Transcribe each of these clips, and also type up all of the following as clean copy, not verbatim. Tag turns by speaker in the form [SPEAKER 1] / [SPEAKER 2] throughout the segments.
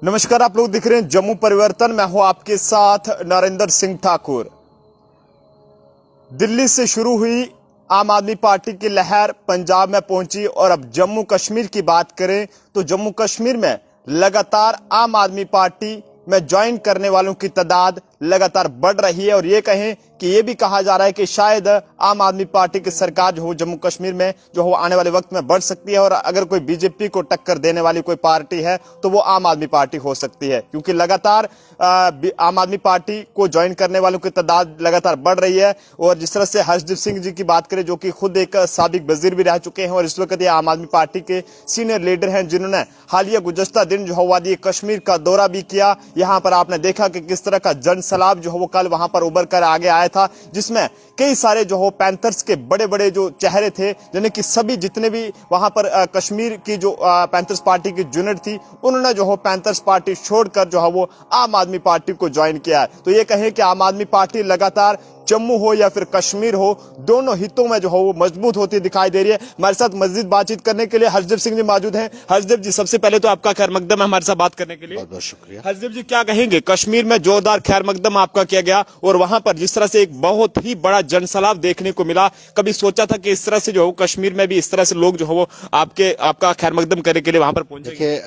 [SPEAKER 1] नमस्कार, आप लोग दिख रहे हैं जम्मू परिवर्तन। मैं हूं आपके साथ नरेंद्र सिंह ठाकुर। दिल्ली से शुरू हुई आम आदमी पार्टी की लहर पंजाब में पहुंची और अब जम्मू कश्मीर की बात करें तो जम्मू कश्मीर में लगातार आम आदमी पार्टी में ज्वाइन करने वालों की तादाद लगातार बढ़ रही है और ये कहें कि ये भी कहा जा रहा है कि शायद आम आदमी पार्टी की सरकार जो हो जम्मू कश्मीर में जो हो आने वाले वक्त में बढ़ सकती है और अगर कोई बीजेपी को टक्कर देने वाली कोई पार्टी है तो वो आम आदमी पार्टी हो सकती है, क्योंकि लगातार आम आदमी पार्टी को ज्वाइन करने वालों की तादाद लगातार बढ़ रही है। और जिस तरह से हर्षदीप सिंह जी की बात करें जो कि खुद एक साबिक वजीर भी रह चुके हैं और इस वक्त ये आम आदमी पार्टी के सीनियर लीडर हैं, जिन्होंने हालिया गुज़श्ता दिन जो है वादी कश्मीर का दौरा भी किया। यहाँ पर आपने देखा कि किस तरह का जन सैलाब जो है वो कल वहां पर उभर कर आगे आया था, जिसमें कई सारे जो हो पैंथर्स के बड़े बड़े जो चेहरे थे, यानी कि सभी जितने भी वहां पर कश्मीर की जो पैंथर्स पार्टी की यूनिट थी, उन्होंने जो हो पैंथर्स पार्टी छोड़कर जो है वो आम आदमी पार्टी को ज्वाइन किया है। तो ये कहें कि आम आदमी पार्टी लगातार जम्मू हो या फिर कश्मीर हो, दोनों हितों में जो हो वो मजबूत होती दिखाई दे रही है। हमारे साथ मजीद बातचीत करने के लिए हर्षदीप सिंह जी मौजूद हैं। हर्षदीप जी, सबसे पहले तो आपका खैर मकदम है हमारे साथ बात करने के लिए।
[SPEAKER 2] बहुत बहुत शुक्रिया।
[SPEAKER 1] हर्षदीप जी, क्या कहेंगे, कश्मीर में जोरदार खैर मकदम आपका किया गया और वहां पर जिस तरह से एक बहुत ही बड़ा जनसैलाब देखने को मिला, कभी सोचा था कि इस तरह से जो हो कश्मीर में भी इस तरह से लोग जो हो वो आपका खैर मकदम करने के लिए वहां पर पहुंचे?
[SPEAKER 2] देखिए,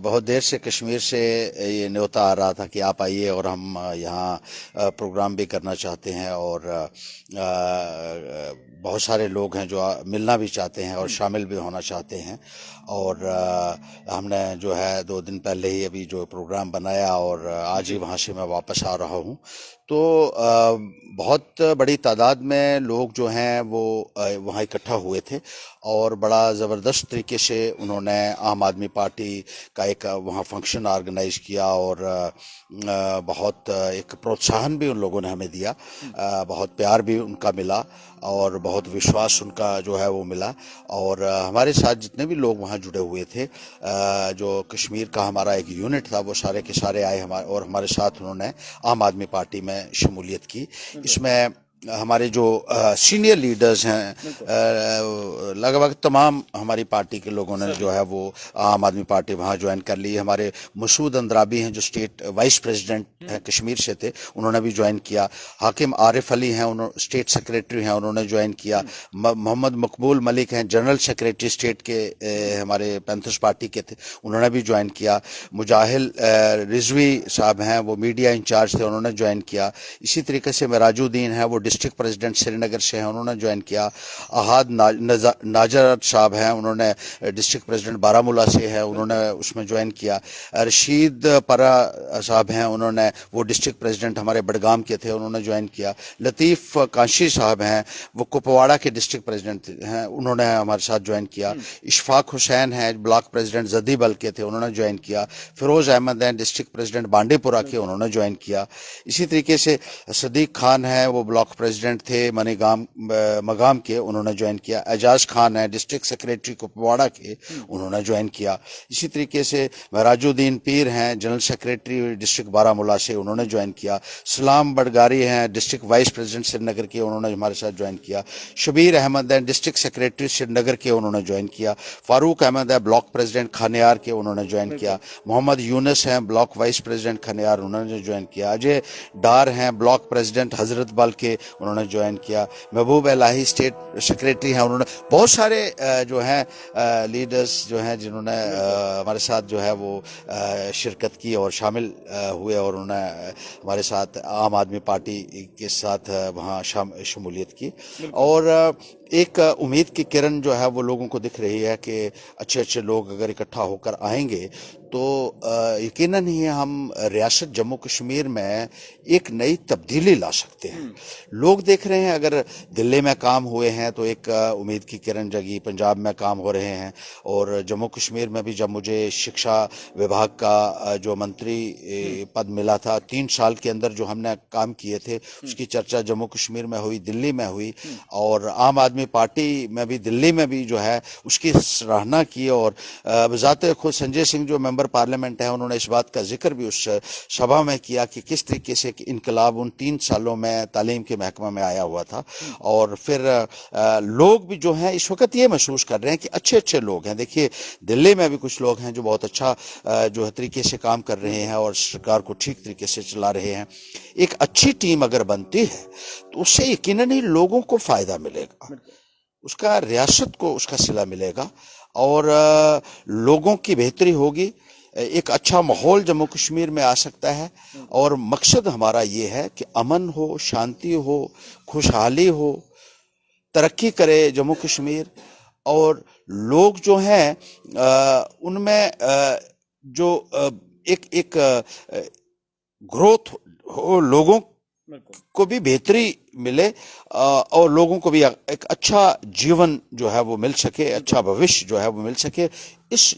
[SPEAKER 2] बहुत देर से कश्मीर से ये न्योता आ रहा था कि आप आइए और हम यहाँ प्रोग्राम भी करना चाहते हैं और बहुत सारे लोग हैं जो मिलना भी चाहते हैं और शामिल भी होना चाहते हैं। और हमने जो है 2 दिन पहले ही अभी जो प्रोग्राम बनाया और आज ही वहाँ से मैं वापस आ रहा हूँ। तो बहुत बड़ी तादाद में लोग जो हैं वो वहाँ इकट्ठा हुए थे और बड़ा ज़बरदस्त तरीके से उन्होंने आम आदमी पार्टी का एक वहाँ फंक्शन ऑर्गेनाइज किया और बहुत एक प्रोत्साहन भी उन लोगों ने हमें दिया, बहुत प्यार भी उनका मिला और बहुत विश्वास उनका जो है वो मिला। और हमारे साथ जितने भी लोग वहाँ जुड़े हुए थे, जो कश्मीर का हमारा एक यूनिट था, वो सारे के सारे आए और हमारे साथ उन्होंने आम आदमी पार्टी में शमूलियत की। इसमें हमारे जो सीनियर लीडर्स हैं, लगभग तमाम हमारी पार्टी के लोगों ने जो है वो आम आदमी पार्टी वहाँ ज्वाइन कर ली। हमारे मसूद अंद्राबी हैं जो स्टेट वाइस प्रेसिडेंट हैं कश्मीर से थे, उन्होंने भी ज्वाइन किया। हाकिम आरिफ अली हैं, उन्होंने स्टेट सेक्रेटरी हैं, उन्होंने ज्वाइन किया। मोहम्मद मकबूल मलिक हैं, जनरल सेक्रेटरी स्टेट के हमारे पैंथर्स पार्टी के थे, उन्होंने भी ज्वाइन किया। मुजाहिल रिजवी साहब हैं, वो मीडिया इंचार्ज थे, उन्होंने ज्वाइन किया। इसी तरीके से मराजुद्दीन हैं, वो डिस्ट्रिक्ट प्रेसिडेंट श्रीनगर से हैं, उन्होंने ज्वाइन किया। अहाद नाजर साहब हैं, उन्होंने डिस्ट्रिक्ट प्रेसिडेंट बारामूला से है, उन्होंने उसमें ज्वाइन किया। रशीद परा साहब हैं, उन्होंने वो डिस्ट्रिक्ट प्रेसिडेंट हमारे बडगाम के थे, उन्होंने ज्वाइन किया। लतीफ़ काशी साहब हैं, वो कुपवाड़ा के डिस्ट्रिक्ट प्रेसिडेंट हैं, उन्होंने हमारे साथ ज्वाइन किया। इशफाक हुसैन हैं, ब्लॉक प्रेसिडेंट जदीबल के थे, उन्होंने ज्वाइन किया। फिरोज़ अहमद हैं, डिस्ट्रिक्ट प्रेसिडेंट बांडीपुरा के, उन्होंने ज्वाइन किया। इसी तरीके से सदीक खान हैं, वो ब्लॉक प्रेसिडेंट थे मगाम के, उन्होंने ज्वाइन किया। एजाज खान है, डिस्ट्रिक्ट सेक्रेटरी कुपवाड़ा के, उन्होंने ज्वाइन किया। इसी तरीके से मराजुद्दीन पीर हैं, जनरल सेक्रेटरी डिस्ट्रिक्ट बारामूला से, उन्होंने ज्वाइन किया। सलाम बडगारी हैं, डिस्ट्रिक्ट वाइस प्रेसिडेंट श्रीनगर के, उन्होंने हमारे साथ ज्वाइन किया। शबीर अहमद हैं, डिस्ट्रिक्ट सेक्रेटरी श्रीनगर के, उन्होंने ज्वाइन किया। फारूक अहमद है, ब्लॉक प्रेसिडेंट खानियार के, उन्होंने ज्वाइन किया। मोहम्मद यूनुस हैं, ब्लॉक वाइस प्रेसिडेंट खानियार, उन्होंने ज्वाइन किया। अजय डार हैं, ब्लॉक प्रेसिडेंट हजरत बल के, उन्होंने ज्वाइन किया। महबूब इलाही स्टेट सेक्रेटरी हैं, उन्होंने बहुत सारे जो हैं लीडर्स जो हैं जिन्होंने हमारे साथ जो है वो शिरकत की और शामिल हुए और उन्होंने हमारे साथ आम आदमी पार्टी के साथ वहाँ शमूलियत की। और एक उम्मीद की किरण जो है वो लोगों को दिख रही है कि अच्छे अच्छे लोग अगर इकट्ठा होकर आएंगे तो यकीनन ही हम रियासत जम्मू कश्मीर में एक नई तब्दीली ला सकते हैं। लोग देख रहे हैं, अगर दिल्ली में काम हुए हैं तो एक उम्मीद की किरण जगी, पंजाब में काम हो रहे हैं और जम्मू कश्मीर में भी जब मुझे शिक्षा विभाग का जो मंत्री पद मिला था, 3 साल के अंदर जो हमने काम किए थे उसकी चर्चा जम्मू कश्मीर में हुई, दिल्ली में हुई और आम आदमी आदमी पार्टी में भी दिल्ली में भी जो है उसकी सराहना की। और बजाते खुद संजय सिंह जो मेंबर पार्लियामेंट है उन्होंने इस बात का जिक्र भी उस सभा में किया कि किस तरीके से इनकलाब उन 3 सालों में तालीम के महकमा में आया हुआ था। और फिर लोग भी जो हैं इस वक्त ये महसूस कर रहे हैं कि अच्छे अच्छे लोग हैं। देखिए दिल्ली में भी कुछ लोग हैं जो बहुत अच्छा जो है तरीके से काम कर रहे हैं और सरकार को ठीक तरीके से चला रहे हैं। एक अच्छी टीम अगर बनती है तो उससे यकीनन ही लोगों को फायदा मिलेगा, उसका रियासत को उसका सिला मिलेगा और लोगों की बेहतरी होगी। एक अच्छा माहौल जम्मू कश्मीर में आ सकता है और मकसद हमारा ये है कि अमन हो, शांति हो, खुशहाली हो, तरक्की करे जम्मू कश्मीर। और लोग जो हैं उनमें जो एक ग्रोथ हो, लोगों को भी बेहतरी मिले और लोगों को भी एक अच्छा जीवन जो है वो मिल सके, अच्छा भविष्य जो है वो मिल सके।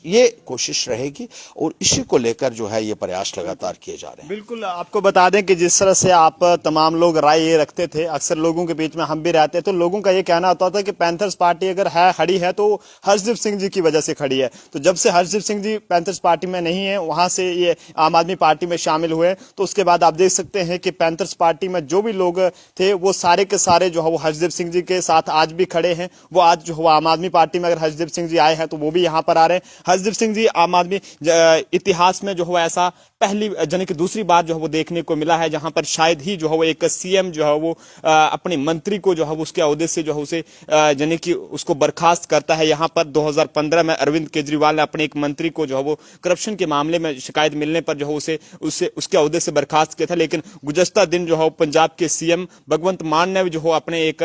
[SPEAKER 2] ये कोशिश रहेगी और इसी को लेकर जो है ये प्रयास लगातार किए जा रहे हैं।
[SPEAKER 1] बिल्कुल, आपको बता दें कि जिस तरह से आप तमाम लोग राय ये रखते थे, अक्सर लोगों के बीच में हम भी रहते हैं, तो लोगों का ये कहना होता था कि पैंथर्स पार्टी अगर है खड़ी है तो हर्षदीप सिंह जी की वजह से खड़ी है। तो जब से हर्षदीप सिंह जी पैंथर्स पार्टी में नहीं है, वहां से ये आम आदमी पार्टी में शामिल हुए, तो उसके बाद आप देख सकते हैं कि पैंथर्स पार्टी में जो भी लोग थे वो सारे के सारे जो है वो हर्षदीप सिंह जी के साथ आज भी खड़े हैं। वो आज जो आम आदमी पार्टी में अगर हर्षदीप सिंह जी आए हैं तो वो भी यहाँ पर आ रहे हैं। हर्षदीप सिंह जी आम आदमी इतिहास में जो है ऐसा पहली यानी कि दूसरी बार जो है वो देखने को मिला है जहां पर शायद ही जो है वो एक सीएम जो है वो अपने मंत्री को जो है उसके ओहदे से जो है उसे यानी कि उसको बर्खास्त करता है। यहाँ पर 2015 में अरविंद केजरीवाल ने अपने एक मंत्री को जो है वो करप्शन के मामले में शिकायत मिलने पर जो है उसे उसके ओहदे से बर्खास्त किया था। लेकिन गुज़श्ता दिन जो है पंजाब के सीएम भगवंत मान ने जो है अपने एक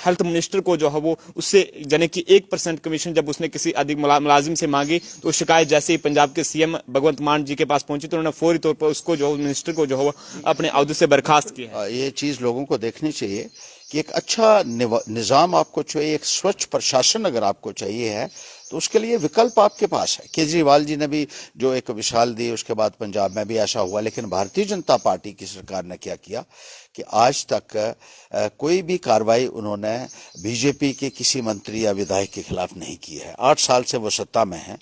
[SPEAKER 1] हेल्थ मिनिस्टर को जो है वो उससे यानी कि 1% कमीशन जब उसने किसी अधिक मुलाजिम से मांगी तो शिकायत जैसे ही पंजाब के सीएम भगवंत मान जी के पास पहुंची तो उन्होंने फौरी तौर पर उसको जो मिनिस्टर को जो है अपने ओहदे से बर्खास्त किया है।
[SPEAKER 2] ये चीज लोगों को देखनी चाहिए कि एक अच्छा निजाम आपको चाहिए, एक स्वच्छ प्रशासन अगर आपको चाहिए है तो उसके लिए विकल्प आपके पास है। केजरीवाल जी ने भी जो एक मिसाल दी, उसके बाद पंजाब में भी ऐसा हुआ। लेकिन भारतीय जनता पार्टी की सरकार ने क्या किया कि आज तक कोई भी कार्रवाई उन्होंने बीजेपी के किसी मंत्री या विधायक के खिलाफ नहीं की है। 8 साल से वो सत्ता में है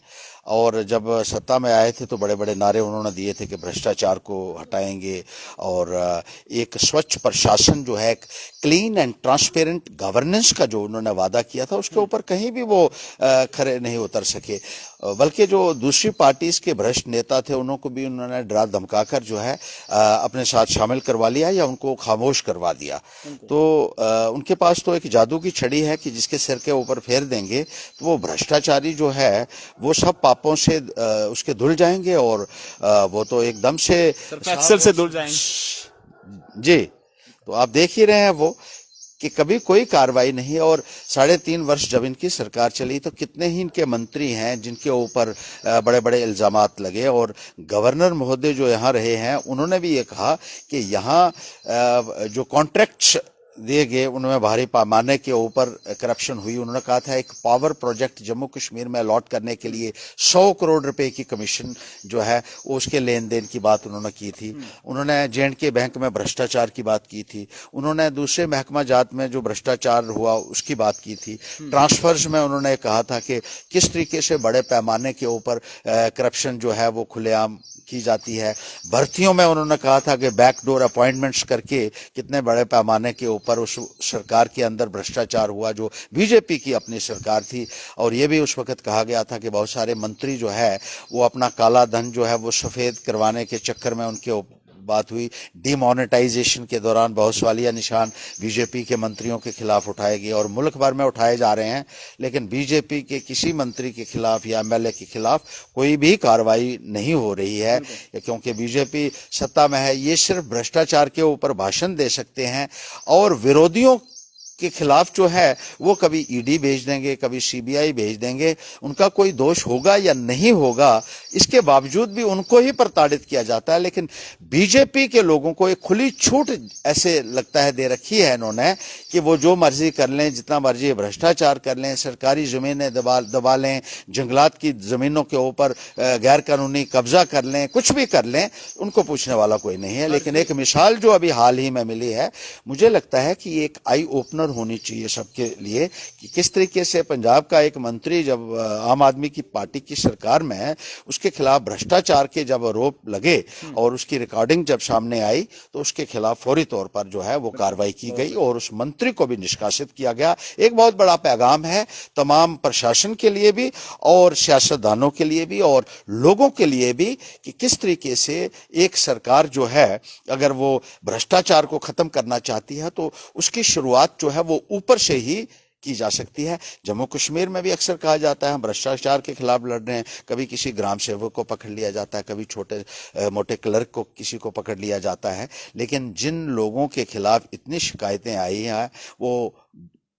[SPEAKER 2] और जब सत्ता में आए थे तो बड़े बड़े नारे उन्होंने दिए थे कि भ्रष्टाचार को हटाएंगे और एक स्वच्छ प्रशासन जो है, क्लीन एंड ट्रांसपेरेंट गवर्नेंस का जो उन्होंने वादा किया था उसके ऊपर कहीं भी वो खरे नहीं उतर सके। बल्कि जो दूसरी पार्टी के भ्रष्ट नेता थे उनको भी उन्होंने डरा धमकाकर जो है अपने साथ शामिल करवा लिया या उनको खामोश करवा दिया। तो उनके पास तो एक जादू की छड़ी है कि जिसके सिर के ऊपर फेर देंगे तो वो भ्रष्टाचारी जो है वो सब पापों से उसके धुल जाएंगे और वो तो एकदम से
[SPEAKER 1] एक्सेल से धुल जाएंगे।
[SPEAKER 2] जी, तो आप देख ही रहे हैं वो कि कभी कोई कार्रवाई नहीं। और 3.5 वर्ष जब इनकी सरकार चली तो कितने ही इनके मंत्री हैं जिनके ऊपर बड़े बड़े इल्जामात लगे। और गवर्नर महोदय जो यहाँ रहे हैं उन्होंने भी ये कहा कि यहाँ जो कॉन्ट्रैक्ट्स दिए गए उनमें भारी पैमाने के ऊपर करप्शन हुई। उन्होंने कहा था एक पावर प्रोजेक्ट जम्मू कश्मीर में अलॉट करने के लिए 100 करोड़ रुपए की कमीशन जो है उसके लेन देन की बात उन्होंने की थी। उन्होंने J&K बैंक में भ्रष्टाचार की बात की थी। उन्होंने दूसरे महकमा जात में जो भ्रष्टाचार हुआ उसकी बात की थी। ट्रांसफर्स में उन्होंने कहा था कि किस तरीके से बड़े पैमाने के ऊपर करप्शन जो है वो खुलेआम की जाती है। भर्तियों में उन्होंने कहा था कि बैकडोर अपॉइंटमेंट्स करके कितने बड़े पैमाने के ऊपर उस सरकार के अंदर भ्रष्टाचार हुआ जो बीजेपी की अपनी सरकार थी। और ये भी उस वक्त कहा गया था कि बहुत सारे मंत्री जो है वो अपना काला धन जो है वो सफेद करवाने के चक्कर में उनके बात हुई। डिमोनेटाइजेशन के दौरान बहुत सवालिया निशान बीजेपी के मंत्रियों के खिलाफ उठाए गए और मुल्क भर में उठाए जा रहे हैं। लेकिन बीजेपी के किसी मंत्री के खिलाफ या एमएलए के खिलाफ कोई भी कार्रवाई नहीं हो रही है क्योंकि बीजेपी सत्ता में है। ये सिर्फ भ्रष्टाचार के ऊपर भाषण दे सकते हैं और विरोधियों के खिलाफ जो है वो कभी ईडी भेज देंगे, कभी सीबीआई भेज देंगे। उनका कोई दोष होगा या नहीं होगा इसके बावजूद भी उनको ही प्रताड़ित किया जाता है। लेकिन बीजेपी के लोगों को एक खुली छूट ऐसे लगता है दे रखी है इन्होंने कि वो जो मर्जी कर लें, जितना मर्जी भ्रष्टाचार कर लें, सरकारी जमीनें दबा लें, जंगलात की जमीनों के ऊपर गैर कानूनी कब्जा कर लें, कुछ भी कर लें, उनको पूछने वाला कोई नहीं है। लेकिन एक मिसाल जो अभी हाल ही में मिली है, मुझे लगता है कि एक आई ओपनर ऑनर होनी चाहिए सबके लिए कि किस तरीके से पंजाब का एक मंत्री जब आम आदमी की पार्टी की सरकार में है, उसके खिलाफ भ्रष्टाचार के जब आरोप लगे और उसकी रिकॉर्डिंग जब सामने आई तो उसके खिलाफ फौरी तौर पर जो है वो कार्रवाई की गई और उस मंत्री को भी निष्कासित किया गया। एक बहुत बड़ा पैगाम है तमाम प्रशासन के लिए भी और सियासतदानों के लिए भी और लोगों के लिए भी कि किस तरीके से एक सरकार जो है अगर वो भ्रष्टाचार को खत्म करना चाहती है तो उसकी शुरुआत जो है वो ऊपर से ही की जा सकती है। जम्मू कश्मीर में भी अक्सर कहा जाता है हम भ्रष्टाचार के खिलाफ लड़ रहे हैं, कभी किसी ग्राम सेवक को पकड़ लिया जाता है, कभी छोटे मोटे क्लर्क को किसी को पकड़ लिया जाता है, लेकिन जिन लोगों के खिलाफ इतनी शिकायतें आई हैं वो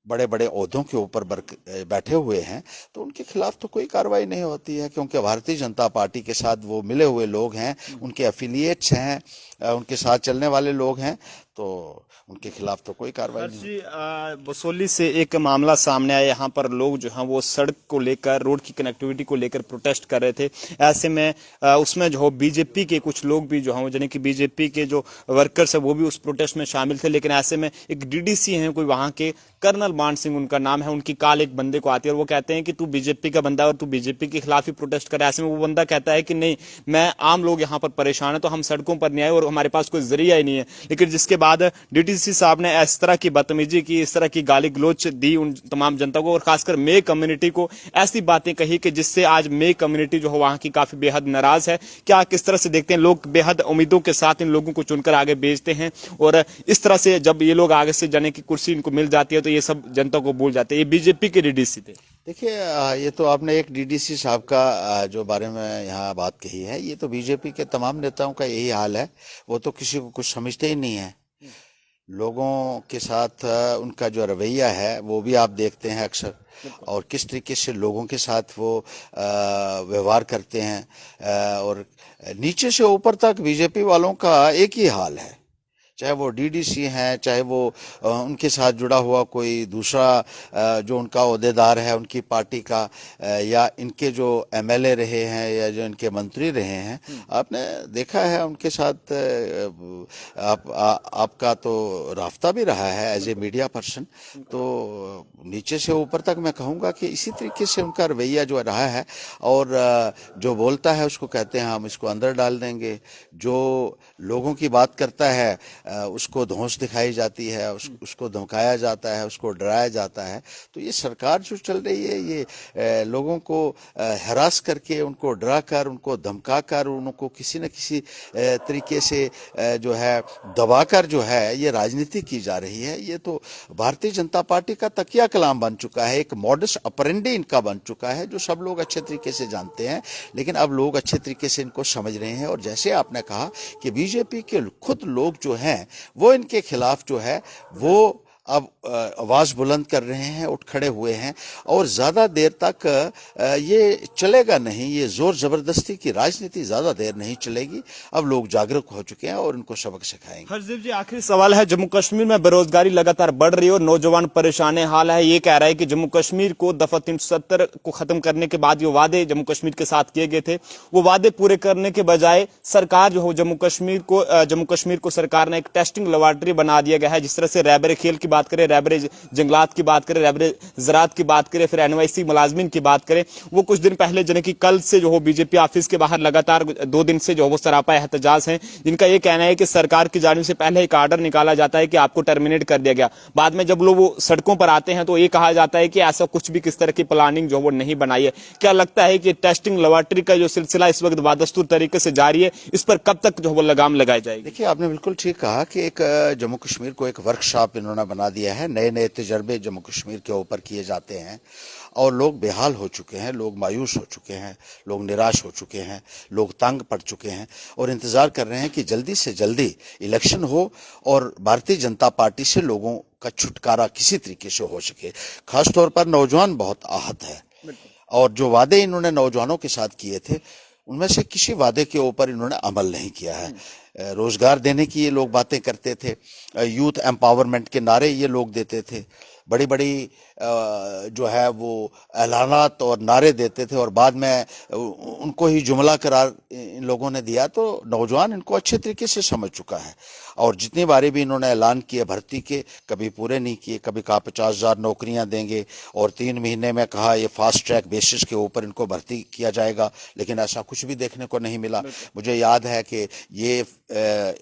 [SPEAKER 2] बड़े बड़े ओहदों के ऊपर बैठे हुए हैं तो उनके खिलाफ तो कोई कार्रवाई नहीं होती है क्योंकि भारतीय जनता पार्टी के साथ वो मिले हुए लोग हैं, उनके एफिलिएट्स हैं, उनके साथ चलने वाले लोग हैं, तो उनके खिलाफ तो कोई कार्रवाई नहीं।
[SPEAKER 1] जी बसोली से एक मामला सामने आया, यहाँ पर लोग जो हैं वो सड़क को लेकर, रोड की कनेक्टिविटी को लेकर प्रोटेस्ट कर रहे थे। ऐसे में उसमें जो बीजेपी के कुछ लोग भी जो हैं यानी कि बीजेपी के जो वर्कर्स है वो भी उस प्रोटेस्ट में शामिल थे। लेकिन ऐसे में एक डीडीसी हैं कोई वहाँ के, कर्नल मान सिंह उनका नाम है, उनकी कॉल एक बंदे को आती है और वो कहते हैं कि तू बीजेपी का बंदा है और तू बीजेपी के खिलाफ ही प्रोटेस्ट करे। ऐसे में वो बंदा कहता है कि नहीं, मैं आम लोग यहाँ पर परेशान है तो हम सड़कों पर नहीं आए और हमारे पास कोई जरिया ही नहीं है। लेकिन जिसके बाद डीडीसी साहब ने इस तरह की बदतमीजी की, इस तरह की गाली गलौच दी उन तमाम जनता को और खासकर मे कम्युनिटी को, ऐसी बातें कही कि जिससे आज मे कम्युनिटी जो है वहां की काफी बेहद नाराज है। क्या किस तरह से देखते हैं, लोग बेहद उम्मीदों के साथ इन लोगों को चुनकर आगे भेजते हैं और इस तरह से जब ये लोग आगे से जाने की कुर्सी इनको मिल जाती है तो ये सब जनता को भूल जाते हैं। ये बीजेपी के डीडीसी थे।
[SPEAKER 2] देखिए ये तो आपने एक डीडीसी साहब का जो बारे में यहाँ बात कही है, ये तो बीजेपी के तमाम नेताओं का यही हाल है, वो तो किसी को कुछ समझते ही नहीं है। लोगों के साथ उनका जो रवैया है वो भी आप देखते हैं अक्सर, और किस तरीके से लोगों के साथ वो व्यवहार करते हैं और नीचे से ऊपर तक बीजेपी वालों का एक ही हाल है, चाहे वो डीडीसी हैं, चाहे वो उनके साथ जुड़ा हुआ कोई दूसरा जो उनका ओहदेदार है उनकी पार्टी का, या इनके जो एमएलए रहे हैं या जो इनके मंत्री रहे हैं, आपने देखा है उनके साथ आपका तो राफ्ता भी रहा है एज ए मीडिया पर्सन, तो नीचे से ऊपर तक मैं कहूँगा कि इसी तरीके से उनका रवैया जो रहा है और जो बोलता है उसको कहते हैं हम इसको अंदर डाल देंगे, जो लोगों की बात करता है उसको धौंस दिखाई जाती है, उसको धमकाया जाता है, उसको डराया जाता है। तो ये सरकार जो चल रही है ये लोगों को हरास करके, उनको डरा कर, उनको धमका कर, उनको किसी न किसी तरीके से जो है दबाकर जो है ये राजनीति की जा रही है। ये तो भारतीय जनता पार्टी का तकिया कलाम बन चुका है, एक मॉडस ऑपरेंडी इनका बन चुका है जो सब लोग अच्छे तरीके से जानते हैं, लेकिन अब लोग अच्छे तरीके से इनको समझ रहे हैं। और जैसे आपने कहा कि बीजेपी के खुद लोग जो हैं वो इनके खिलाफ जो है वो अब आवाज बुलंद कर रहे हैं, उठ खड़े हुए हैं और ज्यादा देर तक ये चलेगा नहीं, ये जोर जबरदस्ती की राजनीति ज्यादा देर नहीं चलेगी। अब लोग जागरूक हो चुके हैं और इनको सबक सिखाएंगे।
[SPEAKER 1] हरजीब जी, आखिरी सवाल है, जम्मू कश्मीर में बेरोजगारी लगातार बढ़ रही है और नौजवान परेशान हाल है। ये कह रहा है कि जम्मू कश्मीर को दफा 370 को खत्म करने के बाद जो वादे जम्मू कश्मीर के साथ किए गए थे वो वादे पूरे करने के बजाय सरकार जो हो जम्मू कश्मीर को सरकार ने एक टेस्टिंग लेबोरेटरी बना दिया गया है। जिस तरह से रैबरे खेल की बात करें, रैबरे जंगलात की बात करें, रैबरे ज़राअत की बात करें, फिर एनवाईसी मुलाजमीन की बात करें, वो कुछ दिन पहले यानी कि कल से जो हो बीजेपी ऑफिस के बाहर लगातार 2 दिन से जो वो सरापा एहतजाज हैं, जिनका ये कहना है कि सरकार की जानिब से पहले एक आर्डर निकाला जाता है कि आपको टर्मिनेट कर दिया गया। बाद में जब लोग वो सड़कों पर आते हैं तो ये कहा जाता है कि ऐसा कुछ भी किस तरह की प्लानिंग जो वो नहीं बनाई है। क्या लगता है कि टेस्टिंग लेबोरेटरी का जो सिलसिला इस वक्त बादस्तूर तरीके से जारी है, इस पर कब तक जो वो लगाम लगाई जाएगी?
[SPEAKER 2] देखिए आपने बिल्कुल ठीक कहा कि एक जम्मू कश्मीर को एक वर्कशॉप इन्होंने बना दिया है। नए नए तजर्बे जम्मू कश्मीर के ऊपर किए जाते हैं और लोग बेहाल हो चुके हैं, लोग मायूस हो चुके हैं, लोग निराश हो चुके हैं, लोग तंग पड़ चुके हैं और इंतजार कर रहे हैं कि जल्दी से जल्दी इलेक्शन हो और भारतीय जनता पार्टी से लोगों का छुटकारा किसी तरीके से हो सके। खासतौर पर नौजवान बहुत आहत है और जो वादे इन्होंने नौजवानों के साथ किए थे उनमें से किसी वादे के ऊपर इन्होंने अमल नहीं किया है। रोजगार देने की ये लोग बातें करते थे, यूथ एम्पावरमेंट के नारे ये लोग देते थे, बड़ी बड़ी जो है वो ऐलानात और नारे देते थे और बाद में उनको ही जुमला करार इन लोगों ने दिया। तो नौजवान इनको अच्छे तरीके से समझ चुका है और जितनी बारी भी इन्होंने ऐलान किए भर्ती के, कभी पूरे नहीं किए। कभी कहा 50,000 नौकरियां देंगे और 3 महीने में कहा ये फास्ट ट्रैक बेसिस के ऊपर इनको भर्ती किया जाएगा, लेकिन ऐसा कुछ भी देखने को नहीं मिला। मुझे याद है कि ये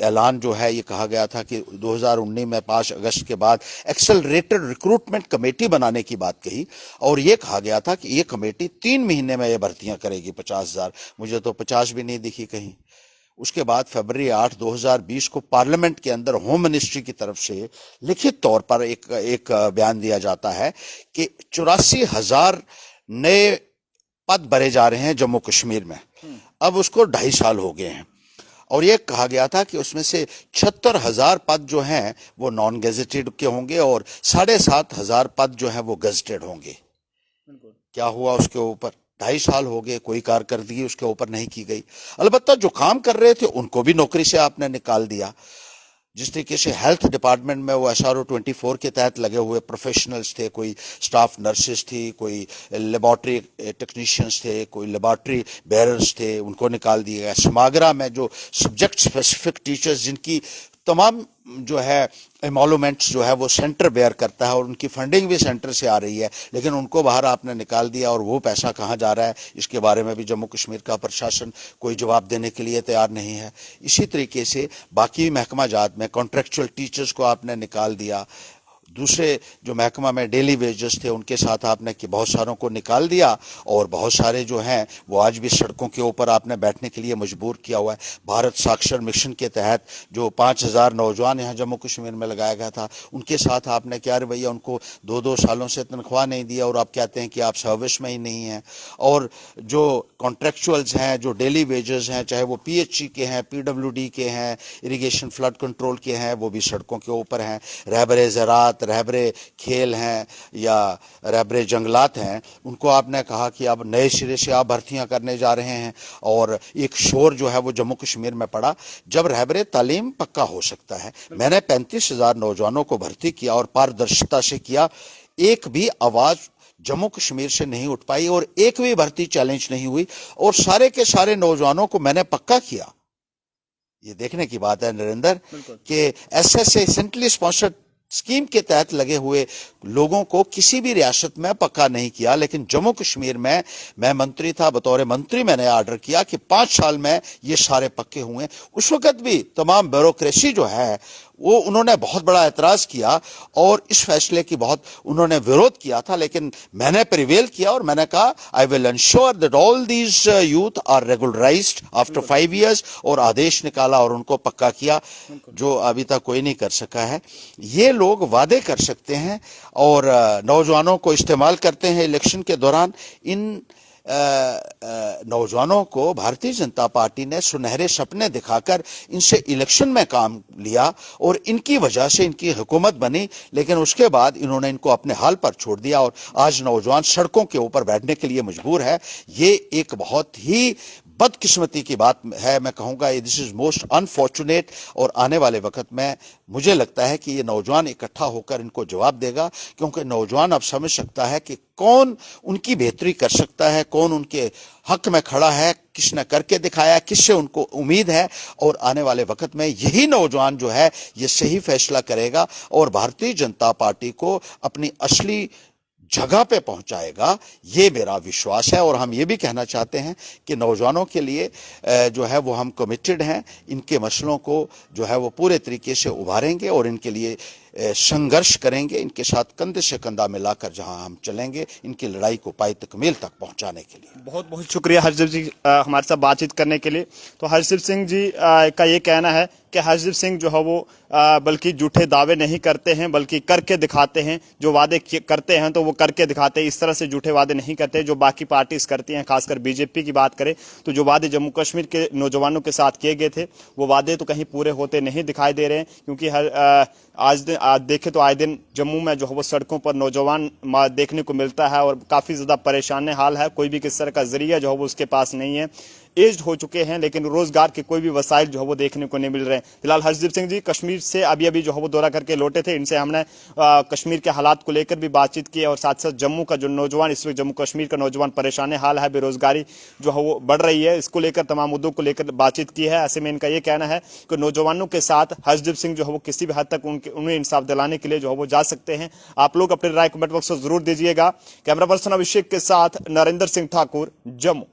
[SPEAKER 2] ऐलान जो है ये कहा गया था कि 2019 में 5 अगस्त के बाद एक्सेलरेटेड रिक्रूटमेंट कमेटी बनाने की बात कही और ये कहा गया था कि ये कमेटी 3 महीने में ये भर्तियां करेगी 50,000। मुझे तो 50 भी नहीं दिखी कहीं। उसके बाद फरवरी 8, 2020 को पार्लियामेंट के अंदर होम मिनिस्ट्री की तरफ से लिखित तौर पर एक बयान दिया जाता है कि 84,000 नए पद भरे जा रहे हैं जम्मू कश्मीर में। अब उसको 2.5 साल हो गए हैं और ये कहा गया था कि उसमें से 76,000 पद जो हैं वो नॉन गेजेटेड के होंगे और 7,500 पद जो हैं वो गेजेटेड होंगे। क्या हुआ उसके ऊपर? 2.5 साल हो गए, कोई कारकर्दगी उसके ऊपर नहीं की गई। अलबत्ता जो काम कर रहे थे उनको भी नौकरी से आपने निकाल दिया। जिस तरीके से हेल्थ डिपार्टमेंट में वो SRO 24 के तहत लगे हुए प्रोफेशनल्स थे, कोई स्टाफ नर्सेस थी, कोई लेबॉर्ट्री टेक्नीशियंस थे, कोई लेबॉर्ट्री बेयरर्स थे, उनको निकाल दिया गया। समागरा में जो सब्जेक्ट स्पेसिफिक टीचर्स जिनकी तमाम जो है एमोलुमेंट्स जो है वो सेंटर बेयर करता है और उनकी फंडिंग भी सेंटर से आ रही है, लेकिन उनको बाहर आपने निकाल दिया और वो पैसा कहाँ जा रहा है इसके बारे में भी जम्मू कश्मीर का प्रशासन कोई जवाब देने के लिए तैयार नहीं है। इसी तरीके से बाकी महकमा जात में कॉन्ट्रेक्चुअल टीचर्स को आपने निकाल दिया। दूसरे जो महकमा में डेली वेजेस थे उनके साथ आपने कि बहुत सारों को निकाल दिया और बहुत सारे जो हैं वो आज भी सड़कों के ऊपर आपने बैठने के लिए मजबूर किया हुआ है। भारत साक्षर मिशन के तहत जो 5,000 नौजवान यहाँ जम्मू कश्मीर में लगाया गया था उनके साथ आपने क्या रवैया, उनको 2-2 सालों से तनख्वाह नहीं दिया और आप कहते हैं कि आप सर्विस में ही नहीं हैं। और जो कॉन्ट्रेक्चुअल्स हैं, जो डेली वेजेस हैं, चाहे वो PHC के हैं, PWD के हैं, इरिगेशन फ्लड कंट्रोल के हैं, वो भी सड़कों के ऊपर हैं। रहबरे ज़रात, रहबरे खेल हैं या रहबरे जंगलात हैं, उनको आपने कहा कि अब नए सिरे से आप भर्तियां करने जा रहे हैं और एक शोर जो है वो जम्मू कश्मीर में पड़ा। जब रहबरे तालीम पक्का हो सकता है, मैंने 35,000 नौजवानों को भर्ती किया और पारदर्शिता से किया। एक भी आवाज जम्मू कश्मीर से नहीं उठ पाई और एक भी भर्ती चैलेंज नहीं हुई और सारे के सारे नौजवानों को मैंने पक्का किया। ये देखने की बात है नरेंद्र कि SSA सेंट्रली स्पॉन्सर्ड स्कीम के तहत लगे हुए लोगों को किसी भी रियासत में पक्का नहीं किया, लेकिन जम्मू कश्मीर में मैं मंत्री था, बतौर मंत्री मैंने ऑर्डर किया कि 5 साल में ये सारे पक्के हुए। उस वक्त भी तमाम ब्यूरोक्रेसी जो है वो उन्होंने बहुत बड़ा एतराज किया और इस फैसले की बहुत उन्होंने विरोध किया था, लेकिन मैंने प्रिवेल किया और मैंने कहा I will ensure that all these youth are regularised after 5 years और आदेश निकाला और उनको पक्का किया, जो अभी तक कोई नहीं कर सका है। ये लोग वादे कर सकते हैं और नौजवानों को इस्तेमाल करते हैं इलेक्शन के दौरान। इन नौजवानों को भारतीय जनता पार्टी ने सुनहरे सपने दिखाकर इनसे इलेक्शन में काम लिया और इनकी वजह से इनकी हुकूमत बनी, लेकिन उसके बाद इन्होंने इनको अपने हाल पर छोड़ दिया और आज नौजवान सड़कों के ऊपर बैठने के लिए मजबूर है। ये एक बहुत ही बदकिस्मती की बात है, मैं कहूंगा दिस इज मोस्ट अनफॉर्चुनेट। और आने वाले वक्त में मुझे लगता है कि ये नौजवान इकट्ठा होकर इनको जवाब देगा, क्योंकि नौजवान अब समझ सकता है कि कौन उनकी बेहतरी कर सकता है, कौन उनके हक में खड़ा है, किसने करके दिखाया, किससे उनको उम्मीद है। और आने वाले वक्त में यही नौजवान जो है ये सही फैसला करेगा और भारतीय जनता पार्टी को अपनी असली जगह पे पहुंचाएगा, ये मेरा विश्वास है। और हम ये भी कहना चाहते हैं कि नौजवानों के लिए जो है वो हम कमिटेड हैं, इनके मसलों को जो है वो पूरे तरीके से उभारेंगे और इनके लिए संघर्ष करेंगे, इनके साथ कंधे से कंधा मिलाकर जहां हम चलेंगे इनकी लड़ाई को पाई तकमील तक पहुंचाने के लिए।
[SPEAKER 1] बहुत बहुत शुक्रिया हरदीप जी हमारे साथ बातचीत करने के लिए। तो हरदीप सिंह जी का ये कहना है कि हरदीप सिंह जो है वो बल्कि झूठे दावे नहीं करते हैं बल्कि करके दिखाते हैं। जो वादे करते हैं तो वो करके दिखाते हैं, इस तरह से झूठे वादे नहीं करते जो बाकी पार्टीज करती हैं। खासकर बीजेपी की बात करें तो जो वादे जम्मू कश्मीर के नौजवानों के साथ किए गए थे वो वादे तो कहीं पूरे होते नहीं दिखाई दे रहे हैं, क्योंकि आज देखें तो आए दिन जम्मू में जो है वो सड़कों पर नौजवान देखने को मिलता है और काफी ज्यादा परेशान हाल है। कोई भी किस तरह का जरिया जो है वो उसके पास नहीं है। एज्ड हो चुके हैं, लेकिन रोजगार के कोई भी वसाइल जो है वो देखने को नहीं मिल रहे हैं। फिलहाल हर्षदीप सिंह जी कश्मीर से अभी जो है वो दौरा करके लौटे थे। इनसे हमने कश्मीर के हालात को लेकर भी बातचीत की और साथ साथ जम्मू का जो नौजवान, इस वक्त जम्मू कश्मीर का नौजवान परेशान हाल है, बेरोजगारी जो है वो बढ़ रही है, इसको लेकर तमाम मुद्दों को लेकर बातचीत की है। ऐसे में इनका ये कहना है कि नौजवानों के साथ हर्षदीप सिंह जो है वो किसी भी हद तक उन्हें इंसाफ दिलाने के लिए जो है वो जा सकते हैं। आप लोग अपनी राय कमेंट बॉक्स में जरूर दीजिएगा। कैमरा पर्सन अभिषेक के साथ नरेंद्र सिंह ठाकुर, जम्मू।